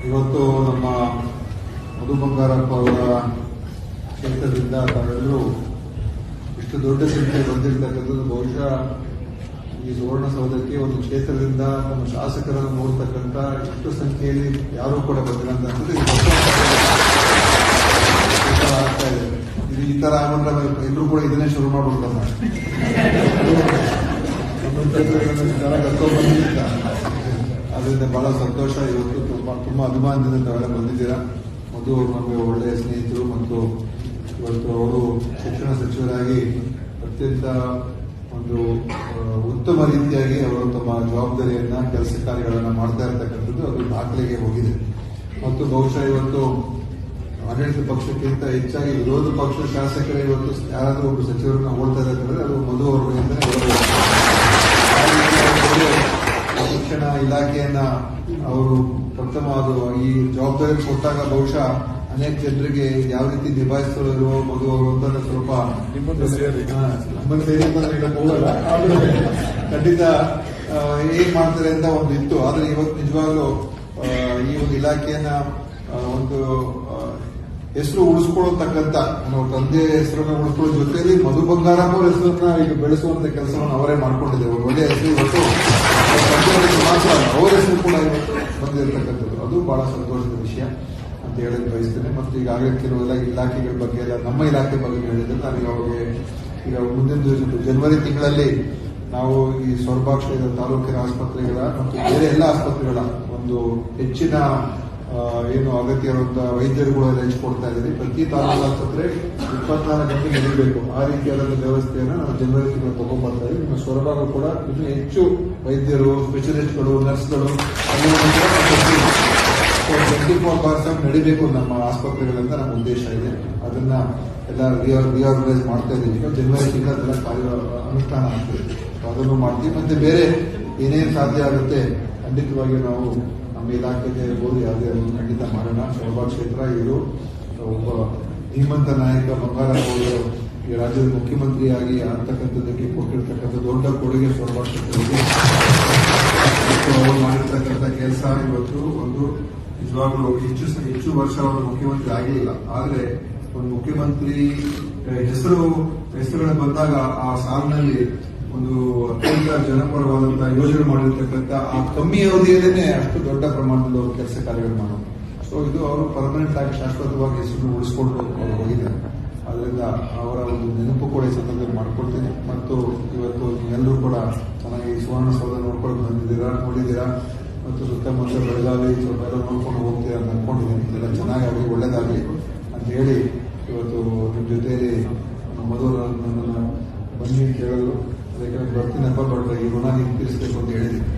ಇವತ್ತು ನಮ್ಮ ಮಧು ಬಂಗಾರಪ್ಪ ಅವರ ಕ್ಷೇತ್ರದಿಂದ ತಾವೆಲ್ಲರೂ ಇಷ್ಟು ದೊಡ್ಡ ಸಂಖ್ಯೆ ಬಂದಿರತಕ್ಕಂಥದ್ದು ಬಹುಶಃ ಈ ಸುವರ್ಣಸೌಧಕ್ಕೆ ಒಂದು ಕ್ಷೇತ್ರದಿಂದ ನಮ್ಮ ಶಾಸಕರನ್ನು ನೋಡ್ತಕ್ಕಂಥ ಇಷ್ಟು ಸಂಖ್ಯೆಯಲ್ಲಿ ಯಾರೂ ಕೂಡ ಬಂದಿಲ್ಲ ಅಂತಂದ್ರೆ ಆಗ್ತಾ ಇದೆ. ಇದು ಈ ತರ ಆಗ್ಬಿಟ್ರೆ ಎಲ್ಲರೂ ಕೂಡ ಇದನ್ನೇ ಶುರು ಮಾಡ್ಬಿಡ್ತಾರೆ. ಅದರಿಂದ ಬಹಳ ಸಂತೋಷ. ಇವತ್ತು ತುಂಬಾ ಅಭಿಮಾನದಿಂದ ತಾವೆಲ್ಲ ಬಂದಿದ್ದೀರಾ. ಮಧು ನಮಗೆ ಒಳ್ಳೆಯ ಸ್ನೇಹಿತರು ಮತ್ತು ಇವತ್ತು ಅವರು ಶಿಕ್ಷಣ ಸಚಿವರಾಗಿ ಅತ್ಯಂತ ಒಂದು ಉತ್ತಮ ರೀತಿಯಾಗಿ ಅವರು ತಮ್ಮ ಜವಾಬ್ದಾರಿಯನ್ನ ಕೆಲಸ ಕಾರ್ಯಗಳನ್ನ ಮಾಡ್ತಾ ಇರತಕ್ಕಂಥದ್ದು ಅದು ದಾಖಲೆಗೆ ಹೋಗಿದೆ. ಮತ್ತು ಬಹುಶಃ ಇವತ್ತು ಆಡಳಿತ ಪಕ್ಷಕ್ಕಿಂತ ಹೆಚ್ಚಾಗಿ ವಿರೋಧ ಪಕ್ಷ ಶಾಸಕರೇ ಇವತ್ತು ಯಾರಾದರೂ ಒಬ್ಬರು ಸಚಿವರನ್ನ ಓಡ್ತಾ ಇದ್ದಾರೆ ಅದು ಮಧು ಅವರಿಂದ ಶಿಕ್ಷಣ ಇಲಾಖೆಯನ್ನ ಅವರು ಪ್ರಥಮವಾದ ಈ ಜವಾಬ್ದಾರಿ ಕೊಟ್ಟಾಗ ಬಹುಶಃ ಅನೇಕ ಜನರಿಗೆ ಯಾವ ರೀತಿ ನಿಭಾಯಿಸಲು ಮಧು ಅವರು ಅಂತ ಸ್ವಲ್ಪ ನಮ್ಮನ್ನು ಸೇರಿ ಹೋಗಲ್ಲ, ಖಂಡಿತ ಏನ್ ಮಾಡ್ತಾರೆ ಅಂತ ಒಂದು ಇತ್ತು. ಆದ್ರೆ ಇವತ್ತು ನಿಜವಾಗ್ಲೂ ಈ ಒಂದು ಇಲಾಖೆಯನ್ನ ಒಂದು ಹೆಸರು ಉಳಿಸ್ಕೊಳ್ಳತಕ್ಕಂಥ ನಮ್ಮ ತಂದೆ ಹೆಸರನ್ನ ಉಳಿಸ್ಕೊಳ್ಳೋ ಜೊತೆಯಲ್ಲಿ ಮಧು ಬಂಗಾರಪ್ಪ ಅವರ ಹೆಸರನ್ನ ಈಗ ಬೆಳೆಸುವಂತ ಕೆಲಸವನ್ನು ಅವರೇ ಮಾಡ್ಕೊಂಡಿದ್ದೇವೆ. ಒಳ್ಳೆಯ ಹೆಸರು ಇವತ್ತು ಮಾತ್ರ ಅವರ ಹೆಸರು ಕೂಡ ಇವತ್ತು ಬಂದಿರತಕ್ಕಂಥದ್ದು ಅದು ಬಹಳ ಸಂತೋಷದ ವಿಷಯ ಅಂತ ಹೇಳಕ್ ಬಯಸ್ತೇನೆ. ಮತ್ತು ಈಗಾಗಲೇ ಕೆಲವೆಲ್ಲ ಇಲಾಖೆಗಳ ಬಗ್ಗೆ ಎಲ್ಲ ನಮ್ಮ ಇಲಾಖೆ ಬಗ್ಗೆ ಹೇಳಿದ್ರೆ ನಾನು ಈಗ ಮುಂದಿನ ದಿವಸ ಜನವರಿ ತಿಂಗಳಲ್ಲಿ ನಾವು ಈ ಸೊರಬ ತಾಲೂಕಿನ ಆಸ್ಪತ್ರೆಗಳ ಮತ್ತು ಬೇರೆ ಎಲ್ಲ ಆಸ್ಪತ್ರೆಗಳ ಒಂದು ಹೆಚ್ಚಿನ ಏನು ಅಗತ್ಯ ಇರುವಂತಹ ವೈದ್ಯರುಗಳು ಹೆಚ್ಚಿಕೊಡ್ತಾ ಇದ್ದೀವಿ. ಪ್ರತಿ ತಾಲೂಕು ಆಸ್ಪತ್ರೆ 24 ಗಂಟೆ ನಡೀಬೇಕು ಆ ರೀತಿಯಾದ ವ್ಯವಸ್ಥೆಯನ್ನು ನಾವು ಜನವರಿ ತಿಂಗಳು ತಗೊಂಡ್ಬರ್ತಾ ಇದ್ದೀವಿ. ನಮ್ಮ ಸೊರಬಾಗ ಕೂಡ ಇನ್ನೂ ಹೆಚ್ಚು ವೈದ್ಯರು, ಸ್ಪೆಷಲಿಸ್ಟ್ಗಳು, ನರ್ಸ್ಗಳು 24/7 ನಡಿಬೇಕು ನಮ್ಮ ಆಸ್ಪತ್ರೆಗಳಿಂದ ನಮ್ಮ ಉದ್ದೇಶ ಇದೆ. ಅದನ್ನ ಎಲ್ಲ ರಿಆರ್ಗನೈಸ್ ಮಾಡ್ತಾ ಇದ್ದೀವಿ. ಜನವರಿ ತಿಂಗಳ ಕಾರ್ಯ ಅನುಷ್ಠಾನ ಆಗ್ತದೆ, ಅದನ್ನು ಮಾಡ್ತೀವಿ. ಮತ್ತೆ ಬೇರೆ ಏನೇನು ಸಾಧ್ಯ ಆಗುತ್ತೆ ಖಂಡಿತವಾಗಿ ನಾವು ನಮ್ಮ ಇಲಾಖೆಗೆ ಇರ್ಬೋದು ಯಾವುದೇ ಖಂಡಿತ ಮಾಡೋಣ. ಸೊರಬ ಕ್ಷೇತ್ರ ಇದು ಒಬ್ಬ ಧೀಮಂತ ನಾಯಕ ಬಂಗಾರಪ್ಪ ಅವರು ಈ ರಾಜ್ಯದ ಮುಖ್ಯಮಂತ್ರಿಯಾಗಿ ಅಂತಕ್ಕಂಥದ್ದಕ್ಕೆ ಕೊಟ್ಟಿರ್ತಕ್ಕಂಥ ದೊಡ್ಡ ಕೊಡುಗೆ ಸೊರಬ ಕ್ಷೇತ್ರದಲ್ಲಿ ಅವರು ಮಾಡಿರ್ತಕ್ಕಂಥ ಕೆಲಸ ಇವತ್ತು ಒಂದು ನಿಜವಾಗ್ಲೂ ಹೆಚ್ಚು ವರ್ಷ ಅವರು ಮುಖ್ಯಮಂತ್ರಿ ಆಗಿಲ್ಲ. ಆದ್ರೆ ಒಂದು ಮುಖ್ಯಮಂತ್ರಿ ಹೆಸರುಗಳು ಬಂದಾಗ ಆ ಸಾಲಿನಲ್ಲಿ ಒಂದು ಅತ್ಯಂತ ಜನಪರವಾದಂತಹ ಯೋಜನೆ ಮಾಡಿರ್ತಕ್ಕಂಥ ಆ ಕಮ್ಮಿ ಅವಧಿಯಲ್ಲೇನೆ ಅಷ್ಟು ದೊಡ್ಡ ಪ್ರಮಾಣದಲ್ಲಿ ಅವರು ಕೆಲಸ ಕಾರ್ಯಗಳು ಮಾಡೋದು. ಸೊ ಇದು ಅವರು ಪರ್ಮನೆಂಟ್ ಆಗಿ ಶಾಶ್ವತವಾಗಿ ಹೆಸರು ಉಳಿಸಿಕೊಂಡು ಅವರು ಹೋಗಿದ್ದಾರೆ. ಅದರಿಂದ ಅವರ ಒಂದು ನೆನಪು ಕೂಡ ಈ ಸಂದರ್ಭದಲ್ಲಿ ಮಾಡ್ಕೊಳ್ತೀನಿ. ಮತ್ತು ಇವತ್ತು ನೀವೆಲ್ಲರೂ ಕೂಡ ಚೆನ್ನಾಗಿ ಸುವರ್ಣಸೌಧ ನೋಡ್ಕೊಂಡು ನೋಡಿದ್ದೀರಾ ಮತ್ತು ಸುತ್ತಮುತ್ತ ಬೆಳಗಾವಿ ಸ್ವಲ್ಪ ಎಲ್ಲ ನೋಡ್ಕೊಂಡು ಹೋಗ್ತೀರಾ ಅಂತ ಅನ್ಕೊಂಡಿದ್ದೀನಿ. ಎಲ್ಲ ಚೆನ್ನಾಗಿ ಒಳ್ಳೇದಾಗಲಿ ಅಂತ ಹೇಳಿ ಇವತ್ತು ನಿಮ್ಮ ಜೊತೆಯಲ್ಲಿ ಮಧು ನನ್ನನ್ನು ಬನ್ನಿ ಕೇಳಲು ಅದಕ್ಕೆ ಬರ್ತೀನಪ್ಪ, ಬಟ್ ಈ ಋಣ ನೀವು ತೀರಿಸಬೇಕು ಅಂತ ಹೇಳಿದ್ದೀನಿ.